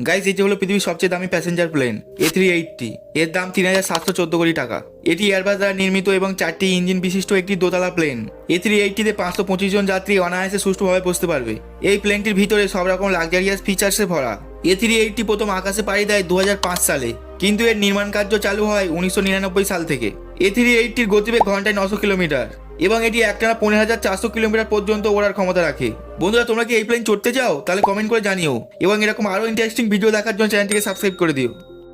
Guys, এটি হলো পৃথিবীর সবচেয়ে দামি প্যাসেঞ্জার প্লেন A380। এর দাম 3714 কোটি টাকা। এটি এয়ারবাস দ্বারা নির্মিত এবং 4টি ইঞ্জিন বিশিষ্ট একটি দোতলা প্লেন। A380-তে 525 জন যাত্রী অনায়াসে সুষ্ঠুভাবে বসতে পারবে। এই প্লেনটির ভিতরে সব রকম লাক্সারিয়াস ফিচার্সে ভরা। A380 প্রথম আকাশে পাড়ি দেয় 2005 সালে, কিন্তু এর নির্মাণ কার্য চালু হয় 1999 সাল থেকে। A380-র গতিবেগ ঘন্টায় 900 কিলোমিটার এবং এটি একটানা 15,400 কিলোমিটার পর্যন্ত ওড়ার ক্ষমতা রাখে। বন্ধুরা, তোমরা কি এই প্লেন চড়তে চাও? তাহলে কমেন্ট করে জানিও এবং এরকম আরও ইন্টারেস্টিং ভিডিও দেখার জন্য চ্যানেলটিকে সাবস্ক্রাইব করে দিও।